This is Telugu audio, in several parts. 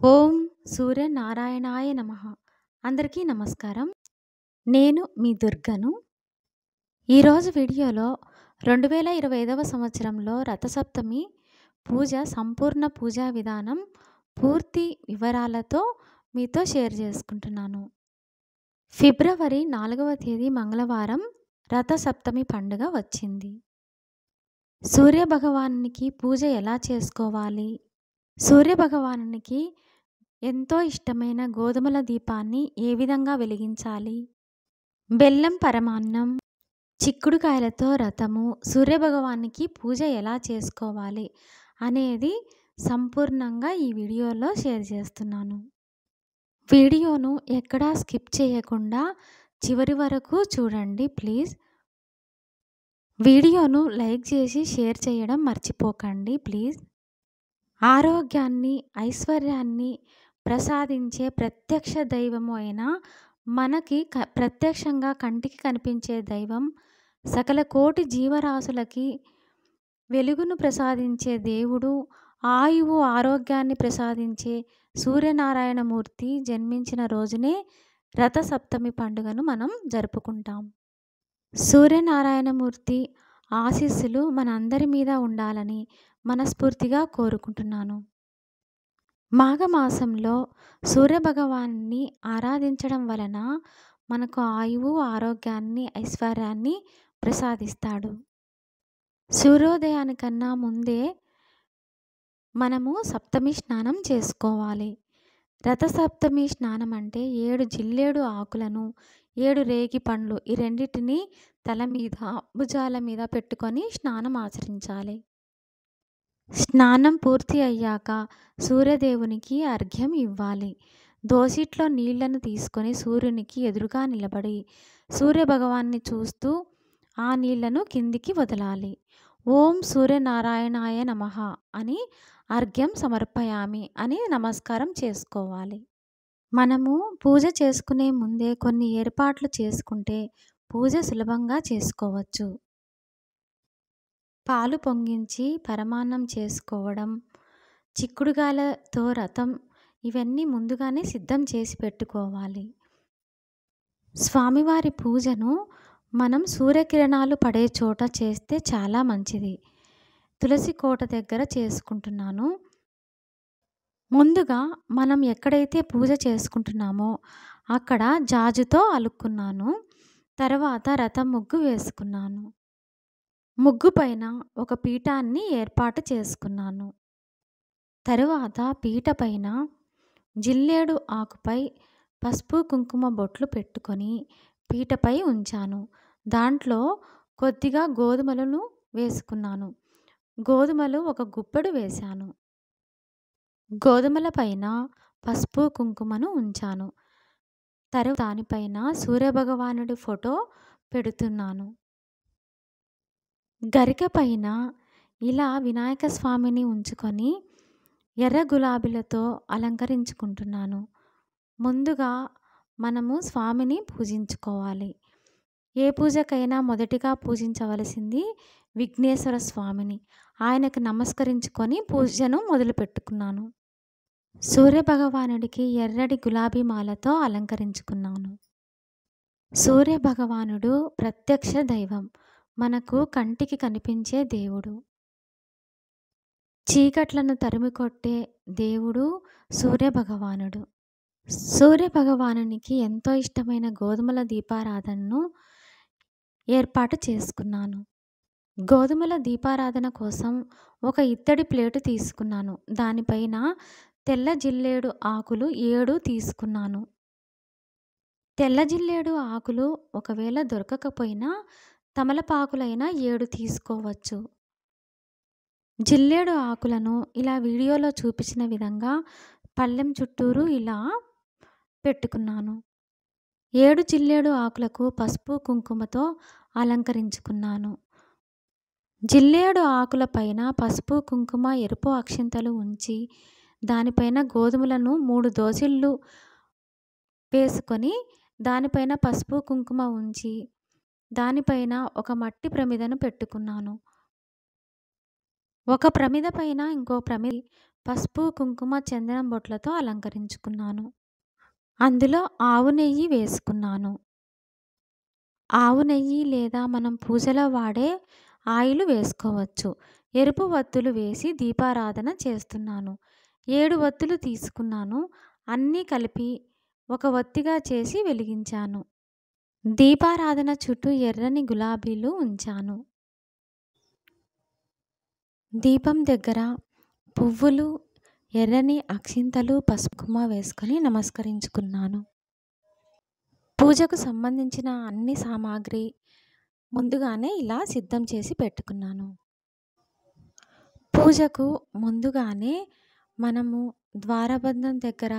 ఓం సూర్యనారాయణాయ నమః. అందరికీ నమస్కారం. నేను మీ దుర్గను. ఈరోజు వీడియోలో 2025వ సంవత్సరంలో రథసప్తమి పూజ సంపూర్ణ పూజా విధానం పూర్తి వివరాలతో మీతో షేర్ చేసుకుంటున్నాను. ఫిబ్రవరి 4వ తేదీ మంగళవారం రథసప్తమి పండుగ వచ్చింది. సూర్యభగవానునికి పూజ ఎలా చేసుకోవాలి? సూర్యభగవానునికి ఎంతో ఇష్టమైన గోధుమల దీపాన్ని ఏ విధంగా వెలిగించాలి? బెల్లం పరమాన్నం, చిక్కుడుకాయలతో రథము, సూర్యభగవానికి పూజ ఎలా చేసుకోవాలి అనేది సంపూర్ణంగా ఈ వీడియోలో షేర్ చేస్తున్నాను. వీడియోను ఎక్కడా స్కిప్ చేయకుండా చివరి వరకు చూడండి ప్లీజ్. వీడియోను లైక్ చేసి షేర్ చేయడం మర్చిపోకండి ప్లీజ్. ఆరోగ్యాన్ని, ఐశ్వర్యాన్ని ప్రసాదించే ప్రత్యక్ష దైవము అయిన మనకి ప్రత్యక్షంగా కంటికి కనిపించే దైవం, సకల కోటి జీవరాశులకి వెలుగును ప్రసాదించే దేవుడు, ఆయువు ఆరోగ్యాన్ని ప్రసాదించే సూర్యనారాయణమూర్తి జన్మించిన రోజునే రథసప్తమి పండుగను మనం జరుపుకుంటాం. సూర్యనారాయణమూర్తి ఆశీస్సులు మనందరి మీద ఉండాలని మనస్ఫూర్తిగా కోరుకుంటున్నాను. మాఘమాసంలో సూర్యభగవాన్ని ఆరాధించడం వలన మనకు ఆయువు, ఆరోగ్యాన్ని, ఐశ్వర్యాన్ని ప్రసాదిస్తాడు. సూర్యోదయానికన్నా ముందే మనము సప్తమి స్నానం చేసుకోవాలి. రథసప్తమి స్నానం అంటే 7 జిల్లేడు ఆకులను, 7 రేగి పండ్లు ఈ రెండింటిని తల మీద, భుజాల మీద పెట్టుకొని స్నానం ఆచరించాలి. స్నానం పూర్తి అయ్యాక సూర్యదేవునికి అర్ఘ్యం ఇవ్వాలి. దోసిట్లో నీళ్లను తీసుకొని సూర్యునికి ఎదురుగా నిలబడి సూర్యభగవాన్ని చూస్తూ ఆ నీళ్లను కిందికి వదలాలి. ఓం సూర్యనారాయణాయ నమః అని అర్ఘ్యం సమర్పయామి అని నమస్కారం చేసుకోవాలి. మనము పూజ చేసుకునే ముందే కొన్ని ఏర్పాట్లు చేసుకుంటే పూజ సులభంగా చేసుకోవచ్చు. పాలు పొంగించి పరమాన్నం చేసుకోవడం, చిక్కుడుగాయలతో రథం ఇవన్నీ ముందుగానే సిద్ధం చేసి పెట్టుకోవాలి. స్వామివారి పూజను మనం సూర్యకిరణాలు పడే చోట చేస్తే చాలా మంచిది. తులసి కోట దగ్గర చేసుకుంటున్నాను. ముందుగా మనం ఎక్కడైతే పూజ చేసుకుంటున్నామో అక్కడ జాజుతో అలుక్కున్నాను. తర్వాత రథం ముగ్గు వేసుకున్నాను. ముగ్గు పైన ఒక పీఠాన్ని ఏర్పాటు చేసుకున్నాను. తరువాత పీట పైన జిల్లేడు ఆకుపై పసుపు కుంకుమ బొట్లు పెట్టుకొని పీటపై ఉంచాను. దాంట్లో కొద్దిగా గోధుమలను వేసుకున్నాను. గోధుమలు ఒక గుప్పెడు వేశాను. గోధుమల పైన పసుపు కుంకుమను ఉంచాను. తరువాత దానిపైన సూర్యభగవానుడి ఫోటో పెడుతున్నాను. గరిక పైన ఇలా వినాయక స్వామిని ఉంచుకొని ఎర్ర గులాబీలతో అలంకరించుకుంటున్నాను. ముందుగా మనము స్వామిని పూజించుకోవాలి. ఏ పూజకైనా మొదటిగా పూజించవలసింది విఘ్నేశ్వర స్వామిని. ఆయనకు నమస్కరించుకొని పూజను మొదలు పెట్టుకున్నాను. సూర్యభగవానుడికి ఎర్రటి గులాబీ మాలతో అలంకరించుకున్నాను. సూర్యభగవానుడు ప్రత్యక్ష దైవం, మనకు కంటికి కనిపించే దేవుడు. చీకట్లను తరిమికొట్టే దేవుడు సూర్యభగవానుడు. సూర్యభగవానునికి ఎంతో ఇష్టమైన గోధుమల దీపారాధనను ఏర్పాటు చేసుకున్నాను. గోధుమల దీపారాధన కోసం ఒక ఇత్తడి ప్లేటు తీసుకున్నాను. దానిపైన తెల్ల జిల్లేడు ఆకులు 7 తీసుకున్నాను. తెల్ల జిల్లేడు ఆకులు ఒకవేళ దొరకకపోయినా తమలపాకులైనా 7 తీసుకోవచ్చు. జిల్లేడు ఆకులను ఇలా వీడియోలో చూపించిన విధంగా పళ్ళెం చుట్టూరు ఇలా పెట్టుకున్నాను. 7 జిల్లేడు ఆకులకు పసుపు కుంకుమతో అలంకరించుకున్నాను. జిల్లేడు ఆకుల పైన పసుపు కుంకుమ ఎరుపు అక్షింతలు ఉంచి దానిపైన గోధుమలను 3 దోసిళ్ళు వేసుకొని దానిపైన పసుపు కుంకుమ ఉంచి దానిపైన ఒక మట్టి ప్రమిదను పెట్టుకున్నాను. ఒక ప్రమిద పైన ఇంకో ప్రమిద పసుపు, కుంకుమ, చందనం బొట్లతో అలంకరించుకున్నాను. అందులో ఆవు నెయ్యి వేసుకున్నాను. ఆవు నెయ్యి లేదా మనం పూజలో వాడే ఆయిల్ వేసుకోవచ్చు. ఎరుపు వత్తులు వేసి దీపారాధన చేస్తున్నాను. 7 వత్తులు తీసుకున్నాను. అన్నీ కలిపి ఒక ఒత్తిగా చేసి వెలిగించాను. దీపారాధన చుట్టూ ఎర్రని గులాబీలు ఉంచాను. దీపం దగ్గర పువ్వులు, ఎర్రని అక్షింతలు, పసుపు కుంకుమ వేసుకొని నమస్కరించుకున్నాను. పూజకు సంబంధించిన అన్ని సామాగ్రి ముందుగానే ఇలా సిద్ధం చేసి పెట్టుకున్నాను. పూజకు ముందుగానే మనము ద్వారబంధం దగ్గర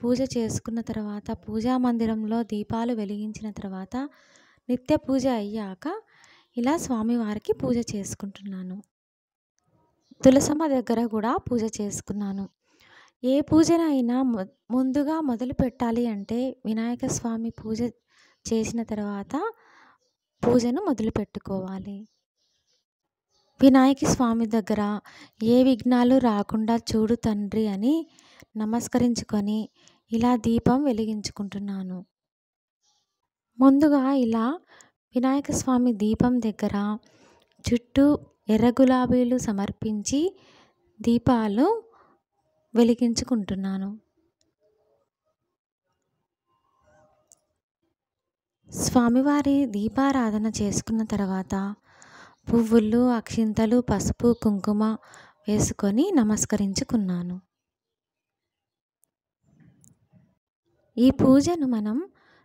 పూజ చేసుకున్న తర్వాత, పూజా మందిరంలో దీపాలు వెలిగించిన తర్వాత, నిత్య పూజ అయ్యాక ఇలా స్వామివారికి పూజ చేసుకుంటున్నాను. తులసమ్మ దగ్గర కూడా పూజ చేసుకున్నాను. ఏ పూజనైనా ముందుగా మొదలు పెట్టాలి అంటే వినాయక స్వామి పూజ చేసిన తర్వాత పూజను మొదలు పెట్టుకోవాలి. వినాయక స్వామి దగ్గర ఏ విఘ్నాలు రాకుండా చూడు తండ్రి అని నమస్కరించుకొని ఇలా దీపం వెలిగించుకుంటున్నాను. ముందుగా ఇలా వినాయక స్వామి దీపం దగ్గర చుట్టూ ఎర్ర గులాబీలు సమర్పించి దీపాలు వెలిగించుకుంటున్నాను. స్వామివారి దీపారాధన చేసుకున్న తర్వాత పువ్వులు, అక్షింతలు, పసుపు, కుంకుమ వేసుకొని నమస్కరించుకున్నాను. ఈ పూజను మనం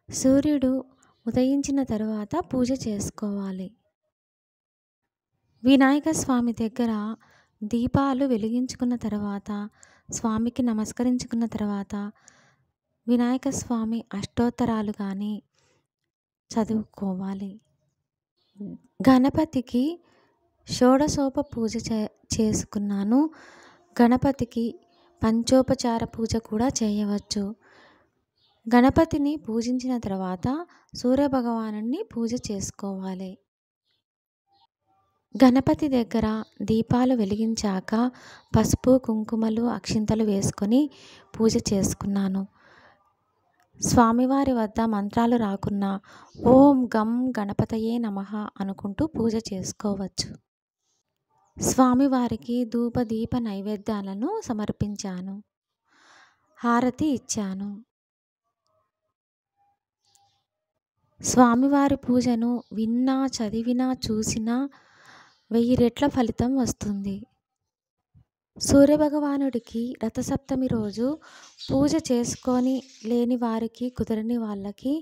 సూర్యుడు ఉదయించిన తర్వాత పూజ చేసుకోవాలి. వినాయక స్వామి దగ్గర దీపాలు వెలిగించుకున్న తర్వాత, స్వామికి నమస్కరించుకున్న తర్వాత వినాయక స్వామి అష్టోత్తరాలు కానీ చదువుకోవాలి. గణపతికి షోడశోప పూజ చేసుకున్నాను. గణపతికి పంచోపచార పూజ కూడా చేయవచ్చు. గణపతిని పూజించిన తర్వాత సూర్యభగవానుని పూజ చేసుకోవాలి. గణపతి దగ్గర దీపాలు వెలిగించాక పసుపు, కుంకుమలు, అక్షింతలు వేసుకొని పూజ చేసుకున్నాను. స్వామివారి వద్ద మంత్రాలు రాకున్నా ఓం గం గణపతయే నమః అనుకుంటూ పూజ చేసుకోవచ్చు. స్వామివారికి ధూప దీప నైవేద్యాలను సమర్పించాను. హారతి ఇచ్చాను. స్వామివారి పూజను విన్నా, చదివినా, చూసినా 1000 రెట్ల ఫలితం వస్తుంది. సూర్యభగవానుడికి రథసప్తమి రోజు పూజ చేసుకొని లేని వారికి, కుదరని వాళ్ళకి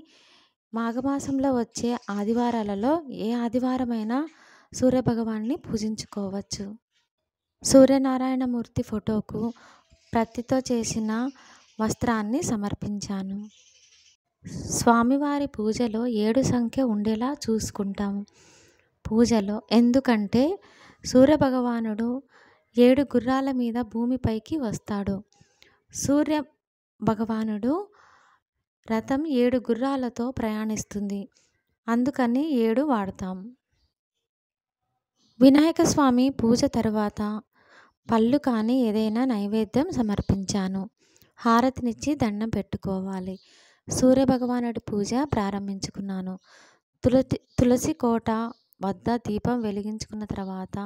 మాఘమాసంలో వచ్చే ఆదివారాలలో ఏ ఆదివారమైనా సూర్యభగవాన్ని పూజించుకోవచ్చు. సూర్యనారాయణమూర్తి ఫోటోకు ప్రత్తితో చేసిన వస్త్రాన్ని సమర్పించాను. స్వామివారి పూజలో 7 సంఖ్య ఉండేలా చూసుకుంటాము పూజలో. ఎందుకంటే సూర్యభగవానుడు 7 గుర్రాల మీద భూమిపైకి వస్తాడు. సూర్య భగవానుడు రథం 7 గుర్రాలతో ప్రయాణిస్తుంది. అందుకని 7 వాడతాం. వినాయక స్వామి పూజ తర్వాత పళ్ళు కానీ ఏదైనా నైవేద్యం సమర్పించాను. హారతినిచ్చి దండం పెట్టుకోవాలి. సూర్యభగవానుడి పూజ ప్రారంభించుకున్నాను. తులసి కోట వద్ద దీపం వెలిగించుకున్న తర్వాత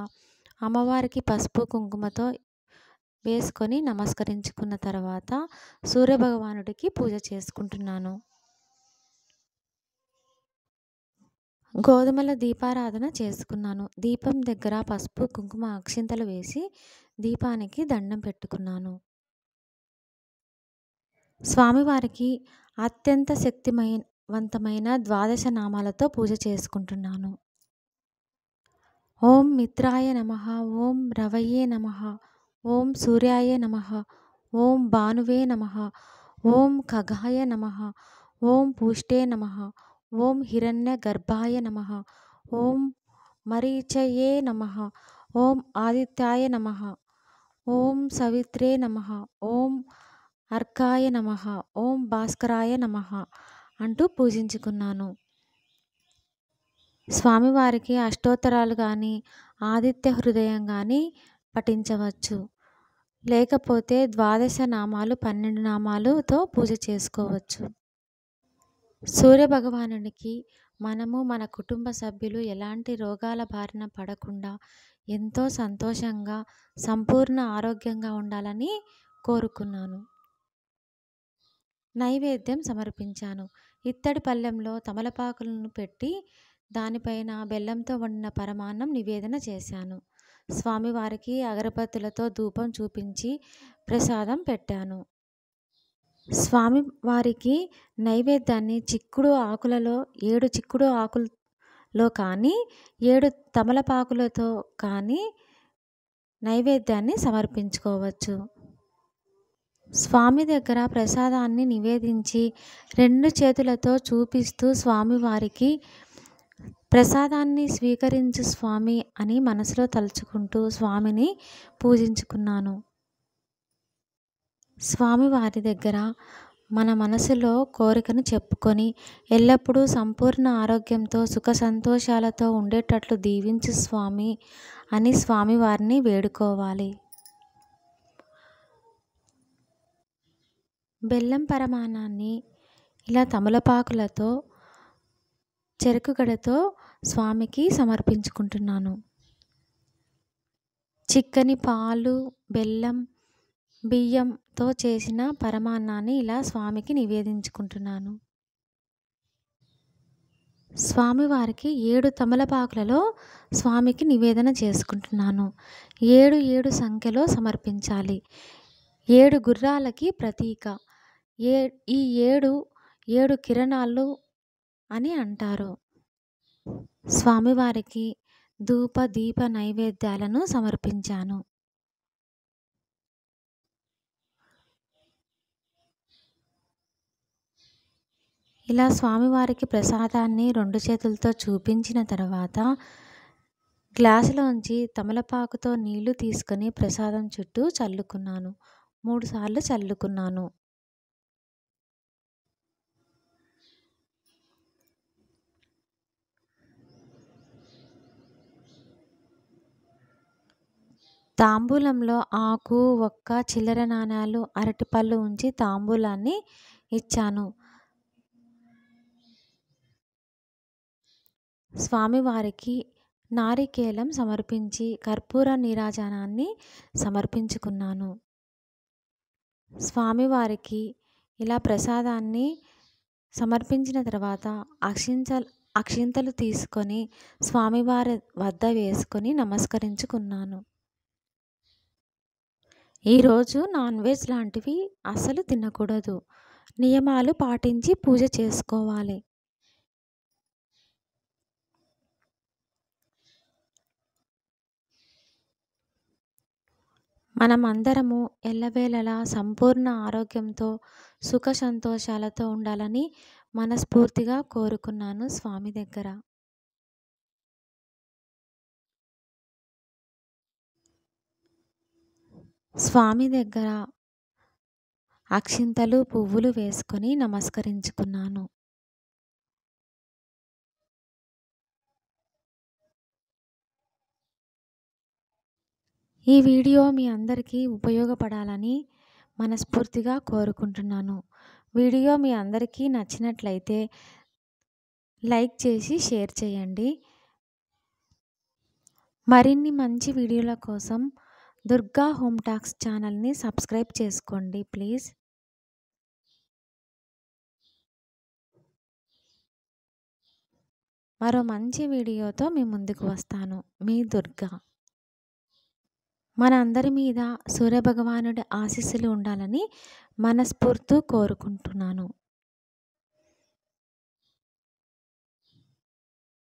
అమ్మవారికి పసుపు కుంకుమతో వేసుకొని నమస్కరించుకున్న తర్వాత సూర్యభగవానుడికి పూజ చేసుకుంటున్నాను. గోధుమల దీపారాధన చేసుకున్నాను. దీపం దగ్గర పసుపు, కుంకుమ, అక్షింతలు వేసి దీపానికి దండం పెట్టుకున్నాను. స్వామివారికి అత్యంత శక్తివంతమైన 12 నామాలతో పూజ చేసుకుంటున్నాను. ఓం మిత్రాయ నమః, ఓం రవయే నమః, ఓం సూర్యాయ నమః, ఓం భానువే నమః, ఓం ఖగాయ నమః, ఓం పూష్టే నమః, ఓం హిరణ్య గర్భాయ నమః, ఓం మరీచయే నమః, ఓం ఆదిత్యాయ నమః, ఓం సవిత్రే నమః, ఓం అర్కాయ నమః, ఓం భాస్కరాయ నమః అంటూ పూజించుకున్నాను. స్వామివారికి అష్టోత్తరాలు కానీ, ఆదిత్య హృదయం కానీ పఠించవచ్చు. లేకపోతే ద్వాదశ నామాలు 12 నామాలుతో పూజ చేసుకోవచ్చు. సూర్యభగవానునికి మనము మన కుటుంబ సభ్యులు ఎలాంటి రోగాల బారిన పడకుండా ఎంతో సంతోషంగా సంపూర్ణ ఆరోగ్యంగా ఉండాలని కోరుకున్నాను. నైవేద్యం సమర్పించాను. ఇత్తడి పళ్ళెంలో తమలపాకులను పెట్టి దానిపైన బెల్లంతో వండిన పరమాన్నం నివేదన చేశాను. స్వామివారికి అగరబత్తులతో ధూపం చూపించి ప్రసాదం పెట్టాను. స్వామివారికి నైవేద్యాన్ని చిక్కుడు ఆకులలో 7 చిక్కుడు ఆకుల్లో కానీ 7 తమలపాకులతో కానీ నైవేద్యాన్ని సమర్పించుకోవచ్చు. స్వామి దగ్గర ప్రసాదాన్ని నివేదించి 2 చేతులతో చూపిస్తూ స్వామివారికి ప్రసాదాన్ని స్వీకరించు స్వామి అని మనసులో తలుచుకుంటూ స్వామిని పూజించుకున్నాను. స్వామివారి దగ్గర మన మనసులో కోరికను చెప్పుకొని ఎల్లప్పుడూ సంపూర్ణ ఆరోగ్యంతో సుఖ సంతోషాలతో ఉండేటట్లు దీవించు స్వామి అని స్వామివారిని వేడుకోవాలి. బెల్లం పరమాన్నాన్ని ఇలా తమలపాకులతో చెరుకు గడతో స్వామికి సమర్పించుకుంటున్నాను. చిక్కని పాలు, బెల్లం, బియ్యంతో చేసిన పరమాన్నాన్ని ఇలా స్వామికి నివేదించుకుంటున్నాను. స్వామివారికి 7 తమలపాకులలో స్వామికి నివేదన చేసుకుంటున్నాను. 7 సంఖ్యలో సమర్పించాలి. 7 గుర్రాలకి ప్రతీక. ఈ 7 కిరణాలు అని అంటారు. స్వామివారికి ధూప దీప నైవేద్యాలను సమర్పించాను. ఇలా స్వామివారికి ప్రసాదాన్ని 2 చేతులతో చూపించిన తర్వాత గ్లాసులోంచి తమలపాకుతో నీళ్లు తీసుకొని ప్రసాదం చుట్టూ చల్లుకున్నాను. 3 సార్లు చల్లుకున్నాను. తాంబూలంలో ఆకు, ఒక్క, చిల్లర నాణాలు, అరటిపళ్ళు ఉంచి తాంబూలాన్ని ఇచ్చాను. స్వామివారికి నారికేలం సమర్పించి కర్పూర నీరాజనాన్ని సమర్పించుకున్నాను. స్వామివారికి ఇలా ప్రసాదాన్ని సమర్పించిన తర్వాత అక్షింతలు తీసుకొని స్వామివారి వద్ద వేసుకొని నమస్కరించుకున్నాను. ఈరోజు నాన్ వెజ్ లాంటివి అస్సలు తినకూడదు. నియమాలు పాటించి పూజ చేసుకోవాలి. మనమందరము ఎల్లవేళలా సంపూర్ణ ఆరోగ్యంతో సుఖ సంతోషాలతో ఉండాలని మనస్ఫూర్తిగా కోరుకున్నాను స్వామి దగ్గర. స్వామి దగ్గర అక్షింతలు, పువ్వులు వేసుకొని నమస్కరించుకున్నాను. ఈ వీడియో మీ అందరికీ ఉపయోగపడాలని మనస్ఫూర్తిగా కోరుకుంటున్నాను. వీడియో మీ అందరికీ నచ్చినట్లయితే లైక్ చేసి షేర్ చేయండి. మరిన్ని మంచి వీడియోల కోసం దుర్గా హోమ్ టాక్స్ ఛానల్ని సబ్స్క్రైబ్ చేసుకోండి ప్లీజ్. మరో మంచి వీడియోతో మీ ముందుకు వస్తాను. మీ దుర్గా. మన అందరి మీద సూర్యభగవానుడి ఆశీస్సులు ఉండాలని మనస్ఫూర్తిగా కోరుకుంటున్నాను.